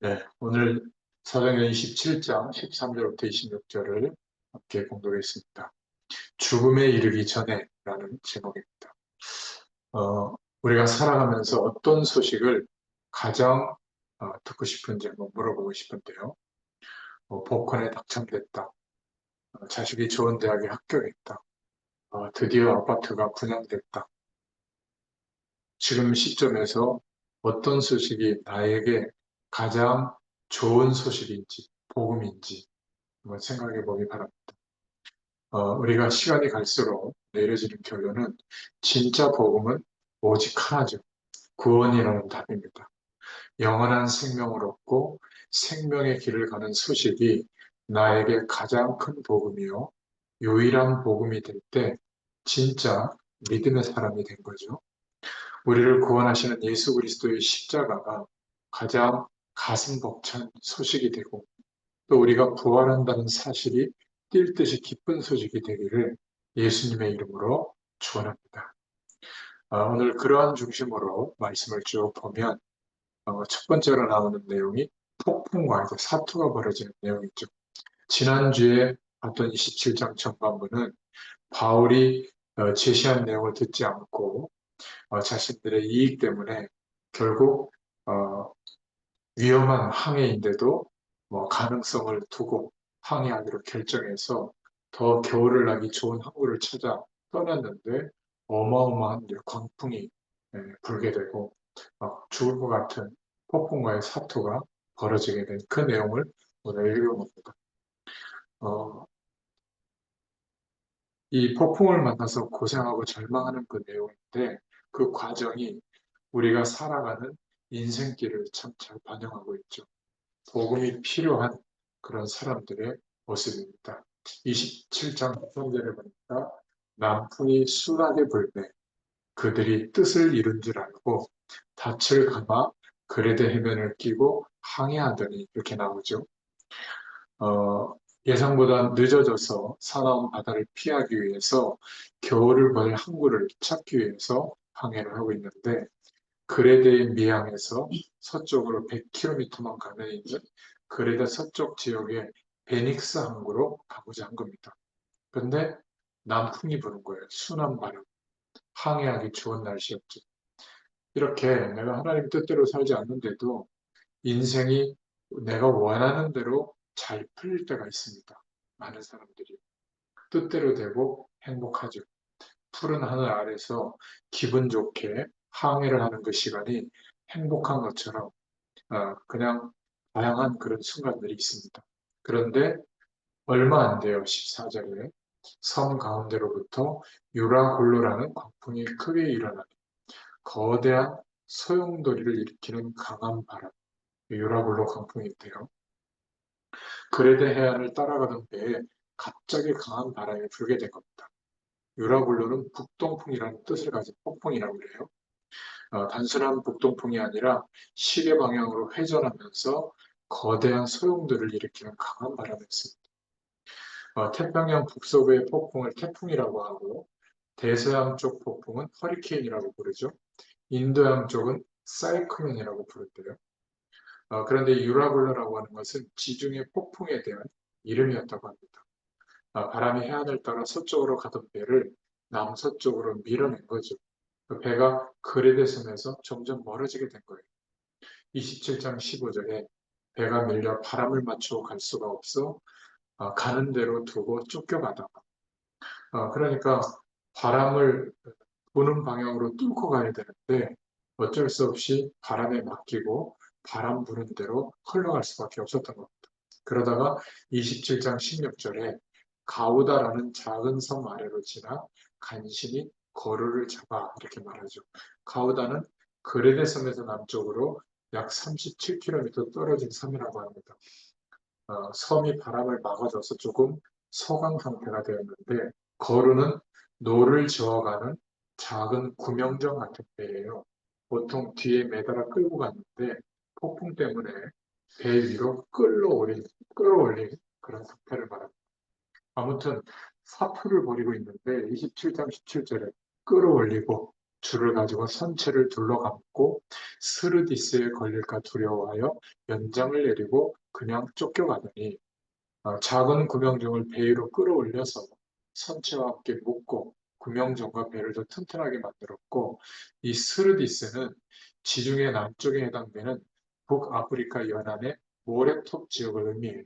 네, 오늘 사도행전 27장 13절부터 26절을 함께 공독했습니다. 죽음에 이르기 전에라는 제목입니다. 우리가 살아가면서 어떤 소식을 가장 듣고 싶은지 한번 물어보고 싶은데요. 복권에 당첨됐다. 자식이 좋은 대학에 합격했다. 드디어 아파트가 분양됐다. 지금 시점에서 어떤 소식이 나에게 가장 좋은 소식인지, 복음인지 한번 생각해 보기 바랍니다. 우리가 시간이 갈수록 내려지는 결론은 진짜 복음은 오직 하나죠. 구원이라는 답입니다. 영원한 생명을 얻고 생명의 길을 가는 소식이 나에게 가장 큰 복음이요. 유일한 복음이 될 때 진짜 믿음의 사람이 된 거죠. 우리를 구원하시는 예수 그리스도의 십자가가 가장 가슴 벅찬 소식이 되고 또 우리가 부활한다는 사실이 뛸 듯이 기쁜 소식이 되기를 예수님의 이름으로 축원합니다. 오늘 그러한 중심으로 말씀을 쭉 보면 첫 번째로 나오는 내용이 폭풍과 이제 사투가 벌어지는 내용이죠. 지난주에 봤던 27장 전반부는 바울이 제시한 내용을 듣지 않고 자신들의 이익 때문에 결국 위험한 항해인데도 가능성을 두고 항해하기로 결정해서 더 겨울을 나기 좋은 항구를 찾아 떠났는데 어마어마한 이제 광풍이 불게 되고 죽을 것 같은 폭풍과의 사투가 벌어지게 된 그 내용을 오늘 읽어봅니다. 어, 이 폭풍을 만나서 고생하고 절망하는 그 내용인데 그 과정이 우리가 살아가는 인생길을 참 잘 반영하고 있죠. 복음이 필요한 그런 사람들의 모습입니다. 27장 3절에 보니까 남풍이 순하게 불매 그들이 뜻을 이룬 줄 알고 닻을 감아 그레데 해변을 끼고 항해하더니 이렇게 나오죠. 예상보다 늦어져서 사나운 바다를 피하기 위해서 겨울을 보낼 항구를 찾기 위해서 항해를 하고 있는데 그레데의 미항에서 서쪽으로 100km만 가면 있는 그레데 서쪽 지역의 베닉스 항구로 가고자 한 겁니다. 근데 남풍이 부는 거예요. 순한 바람, 항해하기 좋은 날씨였죠. 이렇게 내가 하나님 뜻대로 살지 않는데도 인생이 내가 원하는 대로 잘 풀릴 때가 있습니다. 많은 사람들이 뜻대로 되고 행복하죠. 푸른 하늘 아래서 기분 좋게 항해를 하는 그 시간이 행복한 것처럼 그냥 다양한 그런 순간들이 있습니다. 그런데 얼마 안 돼요. 14절에 섬 가운데로부터 유라굴로라는 광풍이 크게 일어나는 거대한 소용돌이를 일으키는 강한 바람, 유라굴로 광풍인데요. 그레데 해안을 따라가던 배에 갑자기 강한 바람이 불게 된 겁니다. 유라굴로는 북동풍이라는 뜻을 가진 폭풍이라고 그래요. 단순한 북동풍이 아니라 시계 방향으로 회전하면서 거대한 소용돌이를 일으키는 강한 바람이었습니다. 태평양 북서부의 폭풍을 태풍이라고 하고 대서양 쪽 폭풍은 허리케인이라고 부르죠. 인도양 쪽은 사이클론이라고 부르대요. 그런데 유라굴라라고 하는 것은 지중해 폭풍에 대한 이름이었다고 합니다. 바람이 해안을 따라 서쪽으로 가던 배를 남서쪽으로 밀어낸 거죠. 그 배가 그레데 섬에서 점점 멀어지게 된 거예요. 27장 15절에 배가 밀려 바람을 맞추고 갈 수가 없어 가는 대로 두고 쫓겨가다가 그러니까 바람을 부는 방향으로 뚫고 가야 되는데 어쩔 수 없이 바람에 맡기고 바람 부는 대로 흘러갈 수밖에 없었던 겁니다. 그러다가 27장 16절에 가우다라는 작은 섬 아래로 지나 간신히 거루를 잡아 이렇게 말하죠. 가우다는 그레데 섬에서 남쪽으로 약 37km 떨어진 섬이라고 합니다. 섬이 바람을 막아줘서 조금 소강 상태가 되었는데 거루는 노를 저어가는 작은 구명정 같은 배예요. 보통 뒤에 매달아 끌고 갔는데 폭풍 때문에 배 위로 끌어올린 그런 상태를 말합니다. 아무튼 사투를 벌이고 있는데 27장 17절에 끌어올리고 줄을 가지고 선체를 둘러감고 스르디스에 걸릴까 두려워하여 연장을 내리고 그냥 쫓겨가더니 작은 구명정을 배 위로 끌어올려서 선체와 함께 묶고 구명정과 배를 더 튼튼하게 만들었고 이 스르디스는 지중해 남쪽에 해당되는 북아프리카 연안의 모래톱 지역을 의미해요.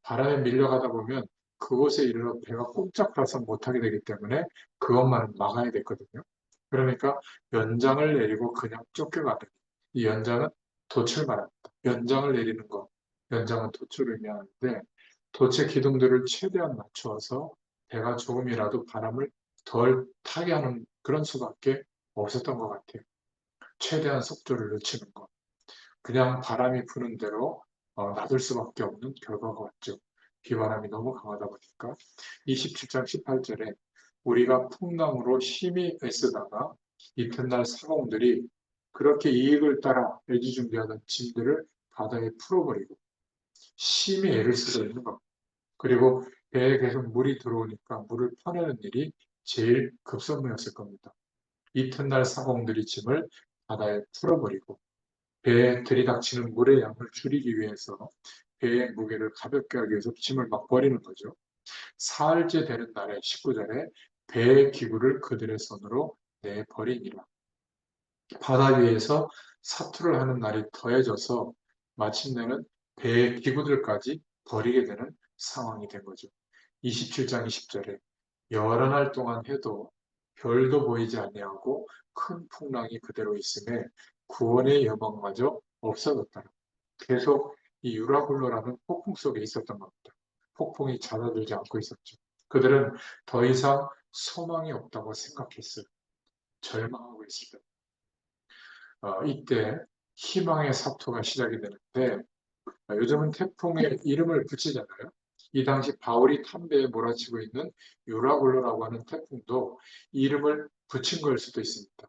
바람에 밀려가다 보면 그곳에 이르러 배가 꼼짝 달싹 못하게 되기 때문에 그것만은 막아야 됐거든요. 그러니까 연장을 내리고 그냥 쫓겨가더니 이 연장은 돛을 말합니다. 연장을 내리는 것, 연장은 돛을 의미하는데 돛의 기둥들을 최대한 맞추어서 배가 조금이라도 바람을 덜 타게 하는 그런 수밖에 없었던 것 같아요. 최대한 속도를 늦추는 것. 그냥 바람이 부는 대로 놔둘 수밖에 없는 결과가 왔죠. 비바람이 너무 강하다 보니까 27장 18절에 우리가 풍랑으로 심히 애쓰다가 이튿날 사공들이 그렇게 이익을 따라 애지중지하던 짐들을 바다에 풀어버리고 심히 애를 쓰고 있는 겁니다. 그리고 배에 계속 물이 들어오니까 물을 퍼내는 일이 제일 급선무였을 겁니다. 이튿날 사공들이 짐을 바다에 풀어버리고 배에 들이닥치는 물의 양을 줄이기 위해서 배의 무게를 가볍게 하기 위해서 짐을 막 버리는 거죠. 사흘째 되는 날에 19절에 배의 기구를 그들의 손으로 내버리니라. 바다 위에서 사투를 하는 날이 더해져서 마침내는 배의 기구들까지 버리게 되는 상황이 된 거죠. 27장 20절에 여러 날 동안 해도 별도 보이지 아니하고 큰 풍랑이 그대로 있음에 구원의 여망마저 없어졌다. 계속 이 유라굴로라는 폭풍 속에 있었던 겁니다. 폭풍이 잦아들지 않고 있었죠. 그들은 더 이상 소망이 없다고 생각했어요. 절망하고 있을 때. 이때 희망의 사토가 시작이 되는데 요즘은 태풍에 이름을 붙이잖아요. 이 당시 바울이 탐배에 몰아치고 있는 유라굴로라고 하는 태풍도 이름을 붙인 걸 수도 있습니다.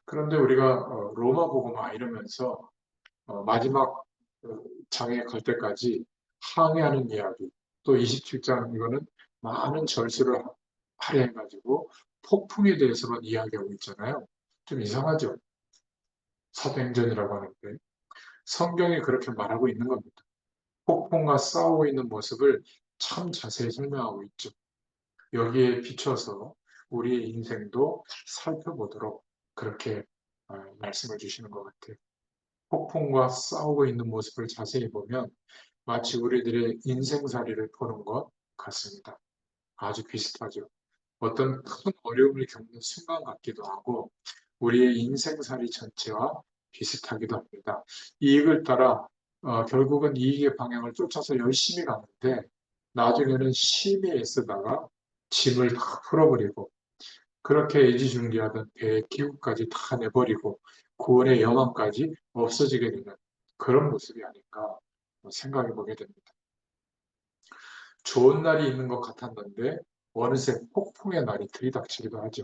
그런데 우리가 로마복음화 이러면서 마지막 장에 갈 때까지 항해하는 이야기, 또 27장 이거는 많은 절수를 할애해가지고 폭풍에 대해서만 이야기하고 있잖아요. 좀 이상하죠? 사도행전이라고 하는데 성경이 그렇게 말하고 있는 겁니다. 폭풍과 싸우고 있는 모습을 참 자세히 설명하고 있죠. 여기에 비춰서 우리의 인생도 살펴보도록 그렇게 말씀을 주시는 것 같아요. 폭풍과 싸우고 있는 모습을 자세히 보면 마치 우리들의 인생살이를 보는 것 같습니다. 아주 비슷하죠. 어떤 큰 어려움을 겪는 순간 같기도 하고 우리의 인생살이 전체와 비슷하기도 합니다. 이익을 따라 결국은 이익의 방향을 쫓아서 열심히 가는데 나중에는 심히 애쓰다가 짐을 다 풀어버리고 그렇게 애지중지하던 배의 기구까지 다 내버리고 구원의 영광까지 없어지게 되는 그런 모습이 아닌가 생각해 보게 됩니다. 좋은 날이 있는 것 같았는데 어느새 폭풍의 날이 들이닥치기도 하죠.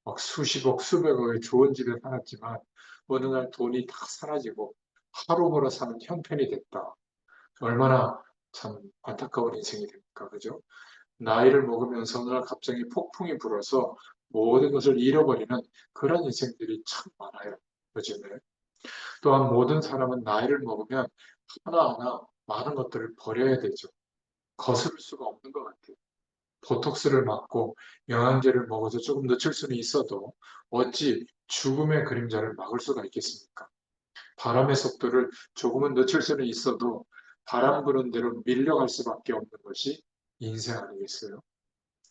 막 수십억, 수백억의 좋은 집에 살았지만 어느 날 돈이 다 사라지고 하루 벌어 사는 형편이 됐다. 얼마나 참 안타까운 인생이 됩니까? 그죠? 나이를 먹으면서 어느 날 갑자기 폭풍이 불어서 모든 것을 잃어버리는 그런 인생들이 참 많아요. 요즘에. 또한 모든 사람은 나이를 먹으면 하나하나 많은 것들을 버려야 되죠. 거스를 수가 없는 것 같아요. 보톡스를 맞고 영양제를 먹어서 조금 늦출 수는 있어도 어찌 죽음의 그림자를 막을 수가 있겠습니까? 바람의 속도를 조금은 늦출 수는 있어도 바람 부는 대로 밀려갈 수밖에 없는 것이 인생 아니겠어요?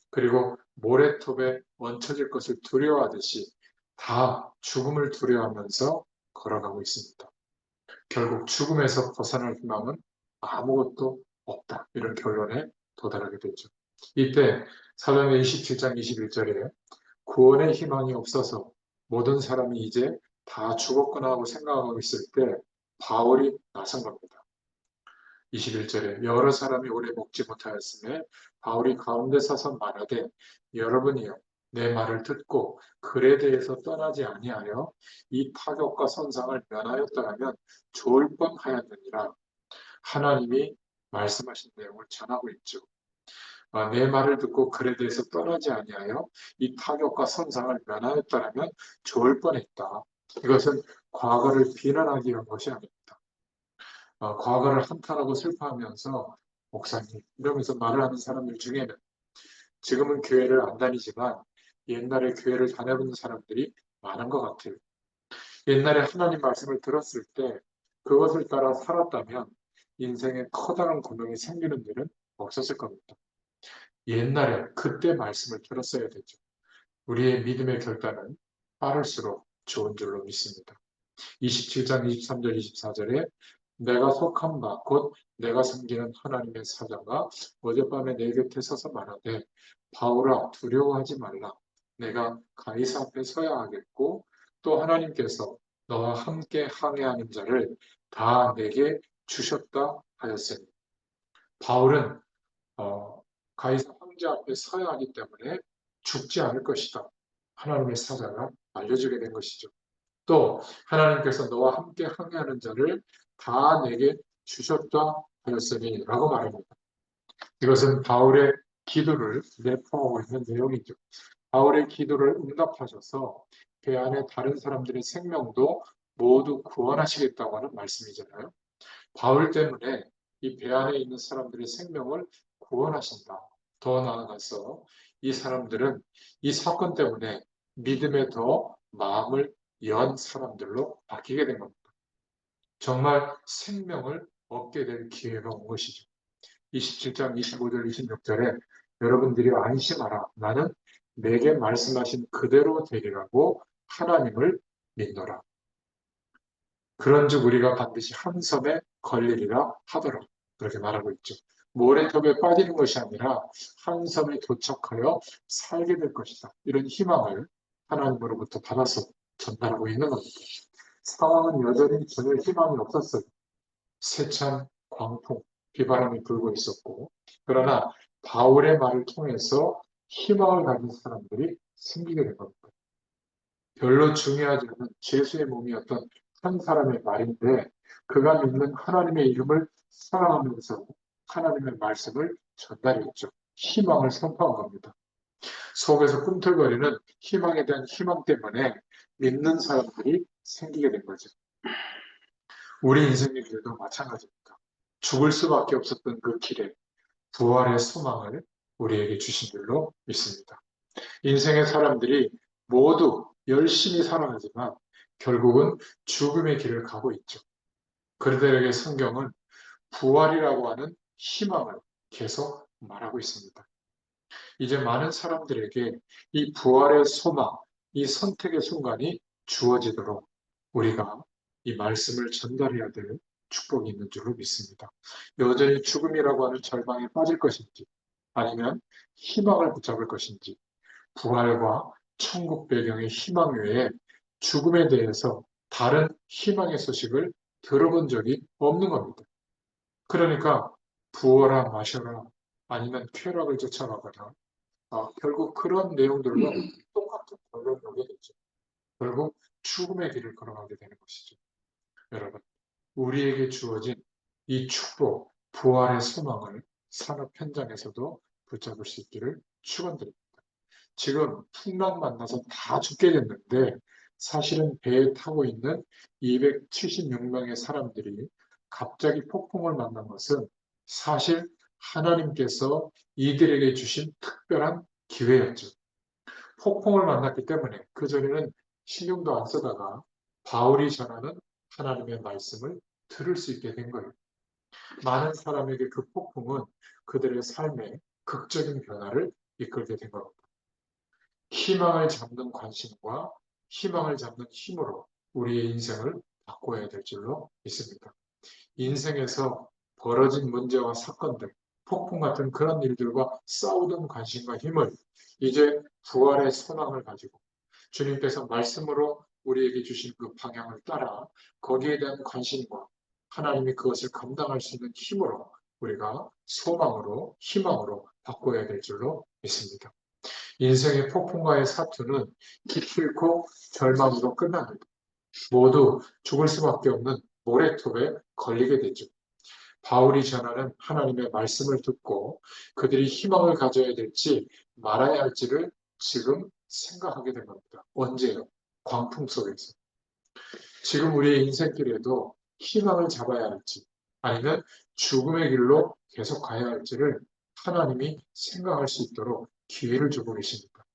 그리고 모래톱에 얹혀질 것을 두려워하듯이 다 죽음을 두려워하면서 걸어가고 있습니다. 결국 죽음에서 벗어날 희망은 아무것도 없다. 이런 결론에 도달하게 되죠. 이때 사도행전 27장 21절에 구원의 희망이 없어서 모든 사람이 이제 다 죽었구나 하고 생각하고 있을 때 바울이 나선 겁니다. 21절에 여러 사람이 오래 먹지 못하였음에 바울이 가운데 서서 말하되 여러분이요 내 말을 듣고 그레데에서 떠나지 아니하여 이 파격과 선상을 면하였더라면 좋을 뻔하였느니라. 하나님이 말씀하신 내용을 전하고 있죠. 내 말을 듣고 글에 대해서 떠나지 아니하여 이 타격과 손상을 면하였다라면 좋을 뻔했다. 이것은 과거를 비난하기 위한 것이 아닙니다. 과거를 한탄하고 슬퍼하면서 목사님 이러면서 말을 하는 사람들 중에는 지금은 교회를 안 다니지만 옛날에 교회를 다녀본 사람들이 많은 것 같아요. 옛날에 하나님 말씀을 들었을 때 그것을 따라 살았다면 인생에 커다란 구멍이 생기는 일은 없었을 겁니다. 옛날에 그때 말씀을 들었어야 되죠. 우리의 믿음의 결단은 빠를수록 좋은 줄로 믿습니다. 27장 23절 24절에 내가 속한 바 곧 내가 섬기는 하나님의 사자가 어젯밤에 내 곁에 서서 말하되 바울아 두려워하지 말라. 내가 가이사 앞에 서야 하겠고 또 하나님께서 너와 함께 항해하는 자를 다 내게 주셨다 하였으니 바울은 가이사 황제 앞에 서야 하기 때문에 죽지 않을 것이다. 하나님의 사자가 알려주게 된 것이죠. 또 하나님께서 너와 함께 항해하는 자를 다 내게 주셨다 하였으니 라고 말합니다. 이것은 바울의 기도를 내포하고 있는 내용이죠. 바울의 기도를 응답하셔서 배 안에 다른 사람들의 생명도 모두 구원하시겠다고 하는 말씀이잖아요. 바울 때문에 이 배 안에 있는 사람들의 생명을 구원하신다. 더 나아가서 이 사람들은 이 사건 때문에 믿음에 더 마음을 연 사람들로 바뀌게 된 겁니다. 정말 생명을 얻게 될 기회가 온 것이죠. 27장 25절 26절에 여러분들이 안심하라. 나는 내게 말씀하신 그대로 되리라고 하나님을 믿노라. 그런즉 우리가 반드시 한 섬에 걸리리라 하더라. 그렇게 말하고 있죠. 모래톱에 빠지는 것이 아니라 한 섬에 도착하여 살게 될 것이다. 이런 희망을 하나님으로부터 받아서 전달하고 있는 겁니다. 상황은 여전히 전혀 희망이 없었어요. 세찬 광풍, 비바람이 불고 있었고, 그러나 바울의 말을 통해서 희망을 가진 사람들이 생기게 된 겁니다. 별로 중요하지 않은 죄수의 몸이었던 한 사람의 말인데 그가 믿는 하나님의 이름을 사랑하면서 하나님의 말씀을 전달했죠. 희망을 선포한 겁니다. 속에서 꿈틀거리는 희망에 대한 희망 때문에 믿는 사람들이 생기게 된 거죠. 우리 인생의 길도 마찬가지입니다. 죽을 수밖에 없었던 그 길에 부활의 소망을 우리에게 주신 줄로 믿습니다. 인생의 사람들이 모두 열심히 살아가지만 결국은 죽음의 길을 가고 있죠. 그들에게 성경은 부활이라고 하는 희망을 계속 말하고 있습니다. 이제 많은 사람들에게 이 부활의 소망, 이 선택의 순간이 주어지도록 우리가 이 말씀을 전달해야 될 축복이 있는 줄로 믿습니다. 여전히 죽음이라고 하는 절망에 빠질 것인지 아니면 희망을 붙잡을 것인지 부활과 천국 배경의 희망 외에 죽음에 대해서 다른 희망의 소식을 들어본 적이 없는 겁니다. 그러니까 부어라 마셔라 아니면 쾌락을 쫓아가거나 결국 그런 내용들과 똑같은 결론을 오게 되죠. 결국 죽음의 길을 걸어가게 되는 것이죠. 여러분, 우리에게 주어진 이 축복, 부활의 소망을 산업 현장에서도 붙잡을 수 있기를 축원드립니다. 지금 풍랑 만나서 다 죽게 됐는데 사실은 배에 타고 있는 276명의 사람들이 갑자기 폭풍을 만난 것은 사실 하나님께서 이들에게 주신 특별한 기회였죠. 폭풍을 만났기 때문에 그전에는 신경도 안 쓰다가 바울이 전하는 하나님의 말씀을 들을 수 있게 된 거예요. 많은 사람에게 그 폭풍은 그들의 삶에 극적인 변화를 이끌게 된 겁니다. 희망을 잡는 관심과 희망을 잡는 힘으로 우리의 인생을 바꿔야 될 줄로 믿습니다. 인생에서 벌어진 문제와 사건들, 폭풍 같은 그런 일들과 싸우던 관심과 힘을 이제 부활의 소망을 가지고 주님께서 말씀으로 우리에게 주신 그 방향을 따라 거기에 대한 관심과 하나님이 그것을 감당할 수 있는 힘으로 우리가 소망으로, 희망으로 바꿔야 될 줄로 믿습니다. 인생의 폭풍과의 사투는 기필코 절망으로 끝납니다. 모두 죽을 수밖에 없는 모래톱에 걸리게 되죠. 바울이 전하는 하나님의 말씀을 듣고 그들이 희망을 가져야 될지 말아야 할지를 지금 생각하게 된 겁니다. 언제요? 광풍 속에서. 지금 우리의 인생길에도 희망을 잡아야 할지 아니면 죽음의 길로 계속 가야 할지를 하나님이 생각할 수 있도록 기회를 주고 계십니다.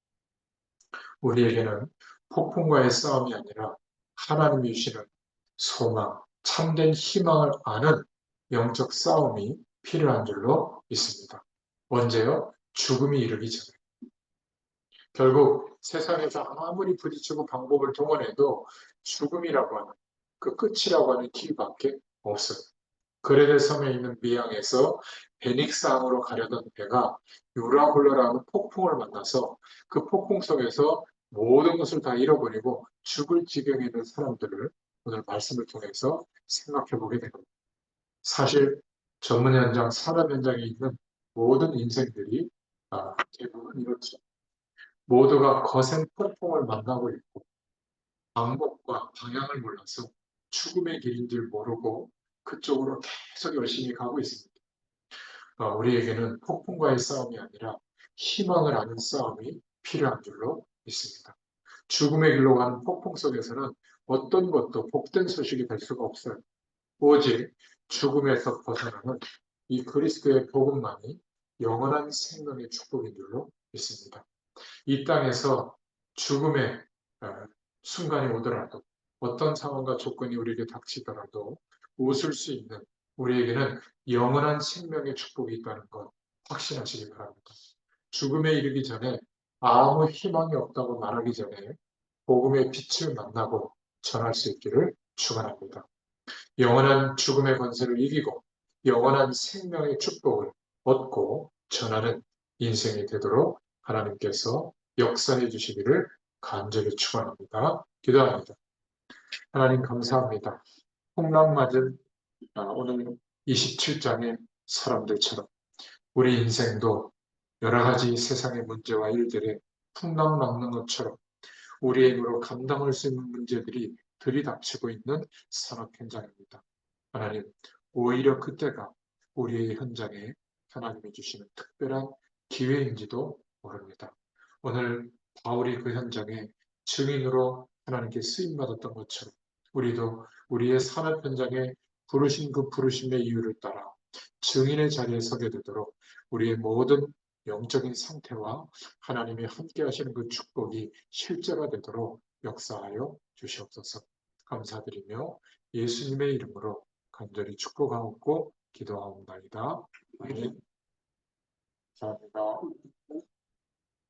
우리에게는 폭풍과의 싸움이 아니라 하나님이 주시는 소망, 참된 희망을 아는 영적 싸움이 필요한 줄로 믿습니다. 언제요? 죽음이 이르기 전에. 결국 세상에서 아무리 부딪히고 방법을 동원해도 죽음이라고 하는 그 끝이라고 하는 길밖에 없어요. 그레데 섬에 있는 미양에서 베닉스항으로 가려던 배가 유라굴라라는 폭풍을 만나서 그 폭풍 속에서 모든 것을 다 잃어버리고 죽을 지경에 있는 사람들을 오늘 말씀을 통해서 생각해 보게 됩니다. 사실 전문 현장, 산업 현장에 있는 모든 인생들이 대부분 이렇죠. 모두가 거센 폭풍을 만나고 있고 방법과 방향을 몰라서 죽음의 길인 줄 모르고 그쪽으로 계속 열심히 가고 있습니다. 우리에게는 폭풍과의 싸움이 아니라 희망을 아는 싸움이 필요한 줄로 믿습니다. 죽음의 길로 가는 폭풍 속에서는 어떤 것도 복된 소식이 될 수가 없어요. 오직 죽음에서 벗어나는 이 그리스도의 복음만이 영원한 생명의 축복인 줄로 믿습니다. 이 땅에서 죽음의 어, 순간이 오더라도 어떤 상황과 조건이 우리에게 닥치더라도 웃을 수 있는 우리에게는 영원한 생명의 축복이 있다는 것 확신하시기 바랍니다. 죽음에 이르기 전에 아무 희망이 없다고 말하기 전에 복음의 빛을 만나고 전할 수 있기를 축원합니다. 영원한 죽음의 권세를 이기고 영원한 생명의 축복을 얻고 전하는 인생이 되도록 하나님께서 역사해 주시기를 간절히 축원합니다. 기도합니다. 하나님 감사합니다. 풍랑 맞은 오늘 27장의 사람들처럼 우리 인생도 여러 가지 세상의 문제와 일들에 풍랑 막는 것처럼 우리의 힘으로 감당할 수 있는 문제들이 들이닥치고 있는 산업 현장입니다. 하나님, 오히려 그때가 우리의 현장에 하나님이 주시는 특별한 기회인지도 모릅니다. 오늘 바울이 그 현장에 증인으로 하나님께 쓰임받았던 것처럼 우리도 우리의 산업 현장에 부르신 그 부르심의 이유를 따라 증인의 자리에 서게 되도록 우리의 모든 영적인 상태와 하나님이 함께 하시는 그 축복이 실제가 되도록 역사하여 주시옵소서. 감사드리며 예수님의 이름으로 간절히 축복하옵고 기도하옵나이다. 아멘. 감사합니다.